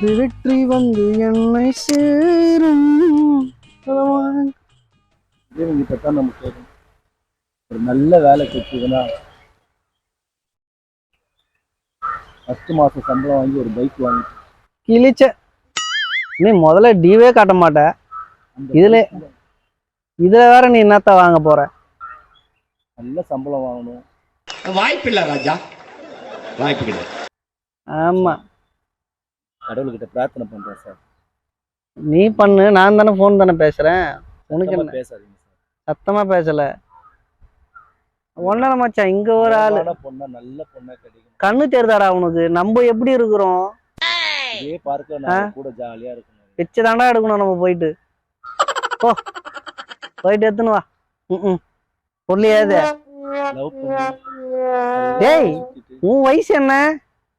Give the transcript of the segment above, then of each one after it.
அது வெற்றி வந்து என்னை சேரும். இவங்கிட்ட தான் நம்ம கேட்கணும். ஒரு நல்ல வேலை கிடைச்சதுன்னா 10 மாசம் சம்பளம் வாங்கி ஒரு பைக் வாங்கி கிழிச்ச நீ முதல்ல டிவே காட்ட மாட்ட. இதுல வேற நீ என்னத்த வாங்க போற? நல்ல சம்பளம் வாங்கணும். வாய்ப்பு இல்ல ராஜா, வாய்ப்பு கிடையாது. ஆமா, கடவுள்கிட்ட பிரார்த்தனை பண்றேன் சார். நீ பண்ணு, நான் தானே போன் தானே பேசுறேன். உனக்கு என்ன? பேசாதீங்க சார். சத்தமா பேசல. ஒன்னரை மச்சான், இங்க ஒரு ஆளு பொண்ணா, நல்ல பொண்ணா கிடைக்கும். கண்ணு தெரிதாடா உனக்கு? நம்ம எப்படி இருக்கிறோம்? இதே பார்க்க நான் கூட ஜாலியா இருக்கணும். பிச்சை தாண்டா எடுக்கணும் நம்ம. போயிட்டு எடுத்துன்னு வா. பொருளியாது. டேய், உன் வயசு என்ன?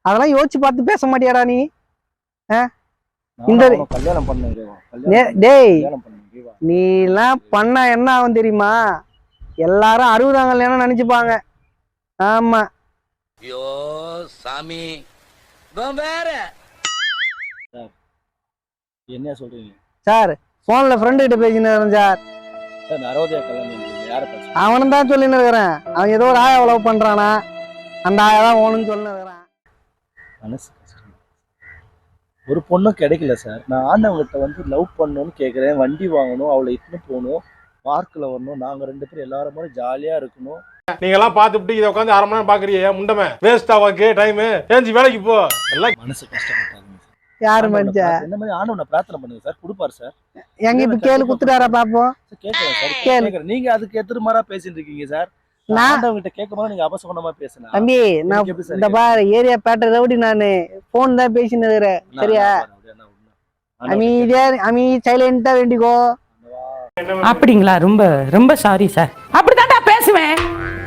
அதெல்லாம் யோசிச்சு பார்த்து பேச மாட்டியாடா நீ? இந்த கல்யாணம் பண்ண டேய், நீ எல்லாம் பண்ணா என்ன ஆகும் தெரியுமா? எல்லாரும் 60ஆம் கல்யாணம் நினைச்சுப்பாங்க. ஆமா. ஐயோ சாமி, வேற என்ன சொல்றீங்க சார்? போன்ல ஃப்ரெண்டு கிட்ட பேசினு சார். நரோதயா கல்யாணம் யார பேச? அவனும் தான் சொல்லின்னு இருக்கிறேன். அவன் ஏதோ ஒரு ஆயா லவ் பண்றானா, அந்த ஆயா தான் ஓணுன்னு சொல்லின்னு இருக்கிறான். மனசு கஷ்டம். ஒரு பொண்ணும் கிடைக்கல சார். நான் ஆண்டவங்கிட்ட வந்து லவ் பண்ணணும்னு கேட்குறேன். வண்டி வாங்கணும், அவளை இட்டுன்னு போகணும், பார்க்கில் வரணும், நாங்கள் 2 பேரும் எல்லாரும் மாதிரி ஜாலியாக இருக்கணும். நீங்களாம் பார்த்துட்டு இதை உட்காந்து 1/2 மணி நேரம் பார்க்குறீங்க. முண்டமே வேஸ்ட் ஆவாக்கு டைமு. ஏஞ்சி வேலைக்கு போ. எல்லாம் மனசு கஷ்டப்பட்டாங்க. யாரு மனுஷா? இந்த மாதிரி ஆண்டவனை பிரார்த்தனை பண்ணுங்க சார், கொடுப்பாரு சார். எங்க இப்ப கேளு குத்துட்டாரா பாப்போம். கேட்கறேன் சார், கேட்கறேன். நீங்க அதுக்கு எதிர்மாறா பேசிட்டு இருக்கீங்க சார். நான் ஆண்டவங்கிட்ட கேட்கும்போது நீங்க அபசகுணமா பேசுனா தம்பி, நான் இந்த பாரு ஏரியா பேட்டை ரவுடி, நானு போன் தான் பேசின்னு இருக்கிறேன். சரியா? சைலண்டா வேண்டிக்கோ. அப்படிங்களா? ரொம்ப ரொம்ப சாரி சார். அப்படிதான் பேசுவேன்,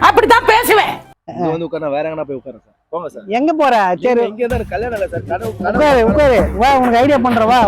அப்படிதான் பேசுவேன். இங்க வந்து உட்கார்ந்தா வேற எங்கனா போய் உட்காருங்க சார். போங்க சார். எங்க போற? சரி, இங்க தான் கல்யாணம் இல்ல சார். உட்காரு உட்காரு. வா, உனக்கு ஐடியா பண்ற. வா.